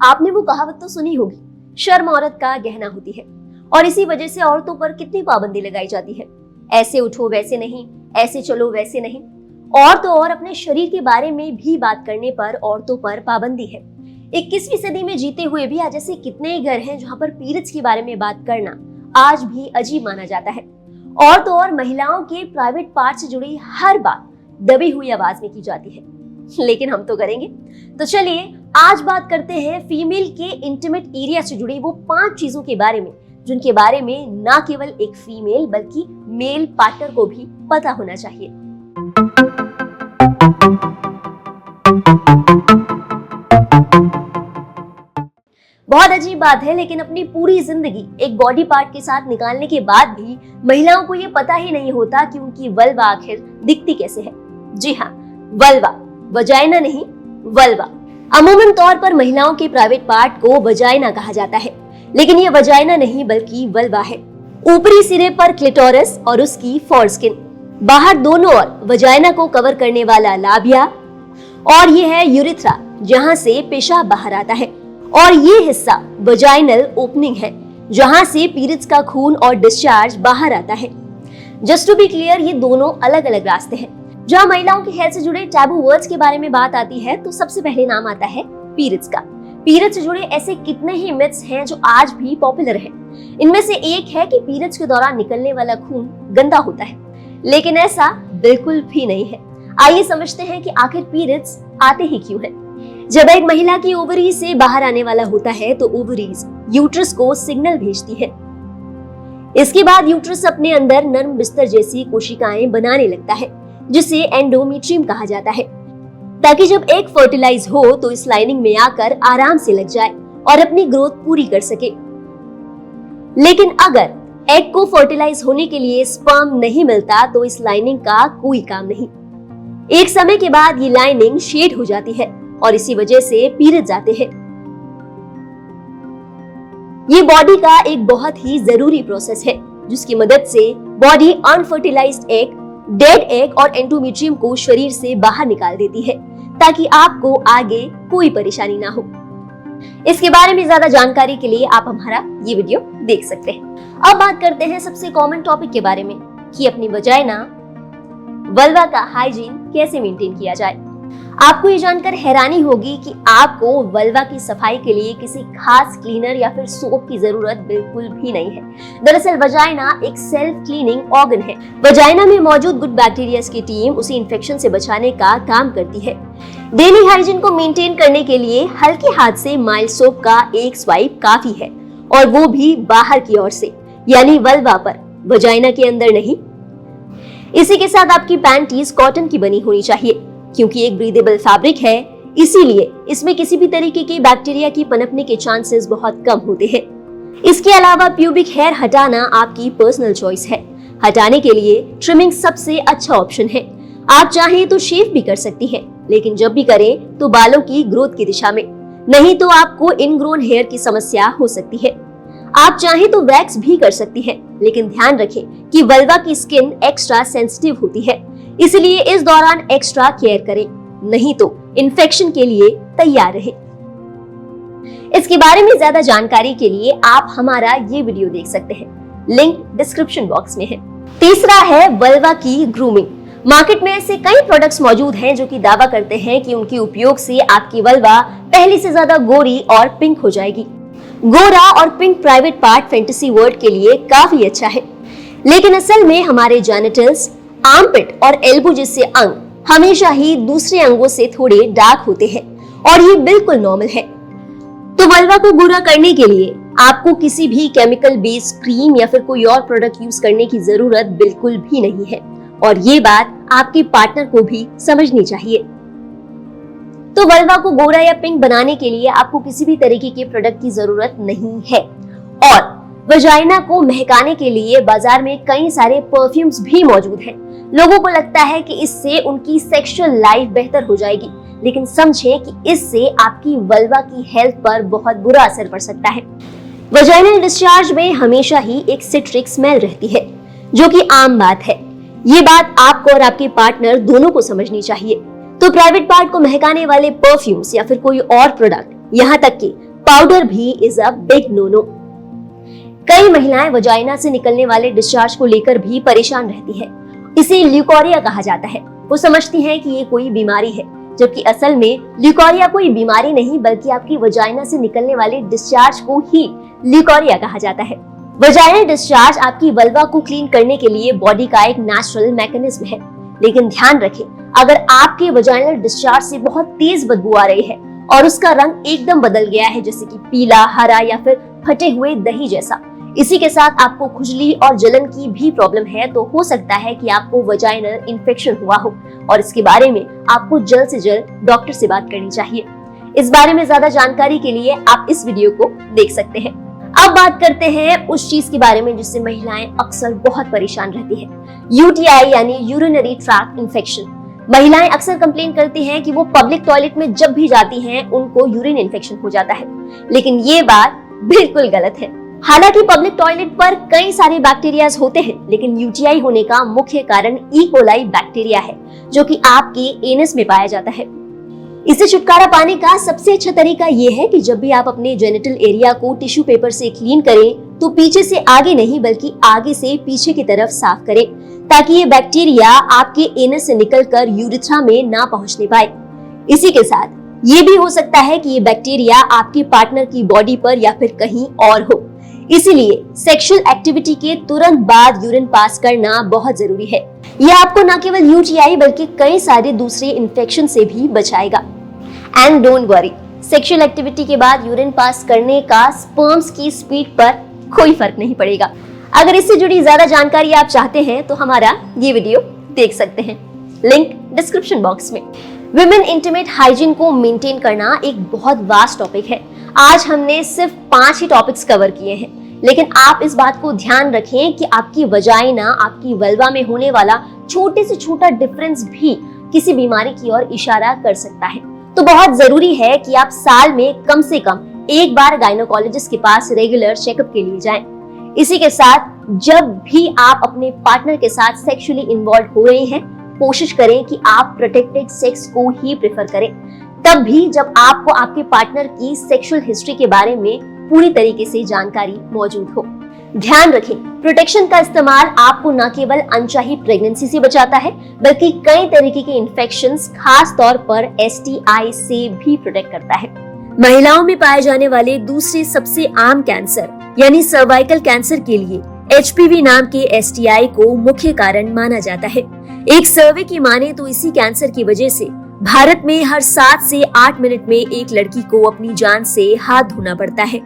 आपने वो कहावत तो सुनी होगी, शर्म औरत का गहना होती है। और इसी वजह से औरतों पर कितनी पाबंदी लगाई जाती है। ऐसे उठो वैसे नहीं, ऐसे चलो वैसे नहीं। और तो और अपने शरीर के बारे में भी बात करने पर औरतों पर पाबंदी है। 21वीं सदी में जीते हुए भी आज ऐसे कितने ही घर हैं जहां पर पीरियड्स के बारे में बात करना आज भी अजीब माना जाता है। और तो और महिलाओं के प्राइवेट पार्ट से जुड़ी हर बात दबी हुई आवाज में की जाती है, लेकिन हम तो करेंगे। तो चलिए आज बात करते हैं फीमेल के इंटीमेट एरिया से जुड़ी वो 5 चीजों के बारे में, जिनके बारे में ना केवल एक फीमेल बल्कि मेल पार्टनर को भी पता होना चाहिए। बहुत अजीब बात है, लेकिन अपनी पूरी जिंदगी एक बॉडी पार्ट के साथ निकालने के बाद भी महिलाओं को ये पता ही नहीं होता कि उनकी वल्वा आखिर दिखती कैसे है। जी हाँ, वल्वा, वजाइना नहीं, वल्वा। अमूमन तौर पर महिलाओं के प्राइवेट पार्ट को वजाइना कहा जाता है, लेकिन ये वजाइना नहीं बल्कि वल्वा है। ऊपरी सिरे पर क्लिटोरस और उसकी फोरस्किन, बाहर दोनों ओर वजाइना को कवर करने वाला लाबिया, और ये है यूरिथ्रा जहां से पेशाब बाहर आता है, और ये हिस्सा वजाइनल ओपनिंग है जहां से पीरियड्स का खून और डिस्चार्ज बाहर आता है। जस्ट टू बी क्लियर, ये दोनों अलग अलग रास्ते हैं। जहां महिलाओं की हेल्थ से जुड़े टैबू वर्ड्स के बारे में बात आती है तो सबसे पहले नाम आता है पीरियड्स का। पीरियड्स से जुड़े ऐसे कितने ही मिथ्स हैं जो आज भी पॉपुलर हैं। इनमें से एक है कि पीरियड्स के दौरान निकलने वाला खून गंदा होता है, लेकिन ऐसा बिल्कुल भी नहीं है। आइए समझते हैं कि आखिर पीरियड्स आते ही क्यों हैं। जब एक महिला की ओवरी से बाहर आने वाला होता है तो ओवरीज यूट्रस को सिग्नल भेजती है। इसके बाद यूट्रस अपने अंदर नर्म बिस्तर जैसी कोशिकाएं बनाने लगता है, जिसे एंडोमेट्रियम कहा जाता है, ताकि जब एग फर्टिलाइज हो तो इस लाइनिंग में आकर आराम से लग जाए और अपनी ग्रोथ पूरी कर सके। लेकिन अगर एग को फर्टिलाइज होने के लिए स्पर्म नहीं मिलता तो इस लाइनिंग का कोई काम नहीं। एक समय के बाद ये लाइनिंग शेड हो जाती है और इसी वजह से पीरियड्स आते हैं। ये बॉडी का एक बहुत ही जरूरी प्रोसेस है जिसकी मदद से body unfertilised egg, dead egg और एंडोमेट्रियम को शरीर से बाहर निकाल देती है, ताकि आपको आगे कोई परेशानी ना हो। इसके बारे में ज्यादा जानकारी के लिए आप हमारा ये वीडियो देख सकते हैं। अब बात करते हैं सबसे कॉमन टॉपिक के बारे में कि अपनी वजाइना, वल्वा का हाइजीन कैसे मेंटेन किया जाए। आपको ये जानकर हैरानी होगी कि आपको वल्वा की सफाई के लिए किसी खास क्लीनर या फिर सोप की जरूरत बिल्कुल भी नहीं है। दरअसल वजाइना एक सेल्फ क्लीनिंग ऑर्गन है। वजाइना में मौजूद गुड बैक्टीरियाज की टीम उसे इन्फेक्शन से बचाने का काम करती है। डेली हाइजीन को मेंटेन करने के लिए हल्के हाथ से माइल्ड सोप का एक स्वाइप काफी है, और वो भी बाहर की ओर से, यानी वल्वा पर, वजाइना के अंदर नहीं। इसी के साथ आपकी पैंटीज कॉटन की बनी होनी चाहिए, क्योंकि एक ब्रीदेबल फैब्रिक है, इसीलिए इसमें किसी भी तरीके के बैक्टीरिया की पनपने के चांसेस बहुत कम होते हैं। इसके अलावा प्यूबिक हेयर हटाना आपकी पर्सनल चॉइस है। हटाने के लिए ट्रिमिंग सबसे अच्छा ऑप्शन है। आप चाहें तो शेव भी कर सकती हैं, लेकिन जब भी करें तो बालों की ग्रोथ की दिशा में, नहीं तो आपको इनग्रोन हेयर की समस्या हो सकती है। आप चाहें तो वैक्स भी कर सकती हैं, लेकिन ध्यान रखें कि वल्वा की स्किन एक्स्ट्रा सेंसिटिव होती है, इसलिए इस दौरान एक्स्ट्रा केयर करें, नहीं तो इन्फेक्शन के लिए तैयार रहें। इसके बारे में ज्यादा जानकारी के लिए आप हमारा ये वीडियो देख सकते हैं, लिंक डिस्क्रिप्शन बॉक्स में है। तीसरा है वल्वा की ग्रूमिंग। मार्केट में ऐसे कई प्रोडक्ट्स मौजूद हैं जो कि दावा करते हैं कि उनके उपयोग से आपकी वल्वा पहले से ज्यादा गोरी और पिंक हो जाएगी। गोरा और pink private part fantasy word के लिए काफी अच्छा है, लेकिन असल में हमारे जेनिटल्स, आर्मपिट और एल्बो जैसे अंग हमेशा ही दूसरे अंगों से थोड़े डार्क होते हैं, और ये बिल्कुल नॉर्मल है। तो वल्वा को गोरा करने के लिए आपको किसी भी केमिकल बेस्ड क्रीम या फिर कोई और प्रोडक्ट यूज करने की जरूरत बिल्कुल भी नहीं है, और ये बात आपके पार्टनर को भी समझनी चाहिए। तो वल्वा को गोरा या पिंक बनाने के लिए आपको किसी भी तरीके के प्रोडक्ट की जरूरत नहीं है। और वजाइना को महकाने के लिए बाजार में कई सारे परफ्यूम्स भी मौजूद हैं। लोगों को लगता है कि इससे उनकी सेक्सुअल लाइफ बेहतर हो जाएगी, लेकिन समझें कि इससे आपकी वल्वा की हेल्थ पर बहुत बुरा असर पड़ सकता है। वजाइनल डिस्चार्ज में हमेशा ही एक सिट्रिक स्मेल रहती है, जो कि आम बात है। ये बात आपको और आपके पार्टनर दोनों को समझनी चाहिए। तो प्राइवेट पार्ट को महकाने वाले परफ्यूम्स या फिर कोई और प्रोडक्ट, यहाँ तक कि पाउडर भी is a big no no. कई महिलाएं वजाइना से निकलने वाले डिस्चार्ज को लेकर भी परेशान रहती है। इसे ल्यूकोरिया कहा जाता है। वो समझती हैं कि ये कोई बीमारी है, जबकि असल में ल्यूकोरिया कोई बीमारी नहीं बल्कि आपकी वजाइना से निकलने वाले डिस्चार्ज को ही ल्यूकोरिया कहा जाता है। वजाइनल डिस्चार्ज आपकी वल्वा को क्लीन करने के लिए बॉडी का एक नेचुरल मैकेनिज्म है, लेकिन ध्यान रखें, अगर आपके वजाइनल डिस्चार्ज से बहुत तेज बदबू आ रही है और उसका रंग एकदम बदल गया है, जैसे कि पीला, हरा या फिर फटे हुए दही जैसा, इसी के साथ आपको खुजली और जलन की भी प्रॉब्लम है, तो हो सकता है कि आपको वजाइनल इन्फेक्शन हुआ हो और इसके बारे में आपको जल्द से जल्द डॉक्टर से बात करनी चाहिए। इस बारे में ज्यादा जानकारी के लिए आप इस वीडियो को देख सकते हैं। अब बात करते हैं उस चीज के बारे में जिससे महिलाएं अक्सर बहुत परेशान रहती है, यूटीआई यानी यूरिनरी ट्रैक्ट इन्फेक्शन। महिलाएं अक्सर कंप्लेन करती हैं कि वो पब्लिक टॉयलेट में जब भी जाती हैं उनको यूरिन इन्फेक्शन हो जाता है, लेकिन ये बात बिल्कुल गलत है। हालांकि पब्लिक टॉयलेट पर कई सारे बैक्टीरियाज होते हैं, लेकिन यूटीआई होने का मुख्य कारण ई कोलाई बैक्टीरिया है, जो कि आपके एनस में पाया जाता है। इससे छुटकारा पाने का सबसे अच्छा तरीका ये है कि जब भी आप अपने जेनिटल एरिया को टिश्यू पेपर से क्लीन करें तो पीछे से आगे नहीं बल्कि आगे से पीछे की तरफ साफ करें, ताकि ये बैक्टीरिया आपके एनस से निकलकर यूरिथ्रा में ना पहुंचने पाए। इसी के साथ ये भी हो सकता है कि ये बैक्टीरिया आपके पार्टनर की बॉडी पर या फिर कहीं और हो, इसीलिए सेक्सुअल एक्टिविटी के तुरंत बाद यूरिन पास करना बहुत जरूरी है। यह आपको न केवल यूटीआई बल्कि कई सारे दूसरे इन्फेक्शन से भी बचाएगा। And don't worry, sexual activity के बाद यूरिन पास करने का स्पर्म्स की स्पीड पर कोई फर्क नहीं पड़ेगा। अगर इससे जुड़ी ज्यादा जानकारी आप चाहते हैं तो हमारा ये वीडियो देख सकते हैं, लिंक डिस्क्रिप्शन बॉक्स में। विमेन इंटीमेट हाइजीन को मेंटेन करना एक बहुत वास्ट टॉपिक है। आज हमने सिर्फ 5 ही टॉपिक्स कवर किए हैं, लेकिन आप इस बात को ध्यान रखें कि आपकी वजाइना, आपकी वल्वा में होने वाला छोटे से छोटा डिफरेंस भी किसी बीमारी की ओर इशारा कर सकता है। तो बहुत जरूरी है कि आप साल में कम से कम एक बार गायनोकोलॉजिस्ट के पास रेगुलर चेकअप के लिए जाएं। इसी के साथ जब भी आप अपने पार्टनर के साथ सेक्सुअली इन्वॉल्व हो रहे हैं, कोशिश करें कि आप प्रोटेक्टेड सेक्स को ही प्रेफर करें, तब भी जब आपको आपके पार्टनर की सेक्सुअल हिस्ट्री के बारे में पूरी तरीके से जानकारी मौजूद हो। ध्यान रखें, प्रोटेक्शन का इस्तेमाल आपको न केवल अनचाही प्रेगनेंसी से बचाता है बल्कि कई तरीके के इन्फेक्शंस, खास तौर पर एसटीआई से भी प्रोटेक्ट करता है। महिलाओं में पाए जाने वाले दूसरे सबसे आम कैंसर यानी सर्वाइकल कैंसर के लिए एचपीवी नाम के एसटीआई को मुख्य कारण माना जाता है। एक सर्वे की माने तो इसी कैंसर की वजह से भारत में हर 7 से 8 मिनट में एक लड़की को अपनी जान से हाथ धोना पड़ता है।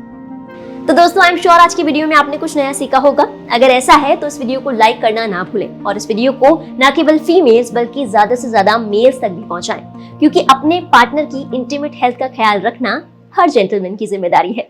तो दोस्तों, आई एम श्योर आज की वीडियो में आपने कुछ नया सीखा होगा। अगर ऐसा है तो इस वीडियो को लाइक करना ना भूलें और इस वीडियो को न केवल फीमेल्स बल्कि ज्यादा से ज्यादा मेल्स तक भी पहुंचाएं, क्योंकि अपने पार्टनर की इंटीमेट हेल्थ का ख्याल रखना हर जेंटलमैन की जिम्मेदारी है।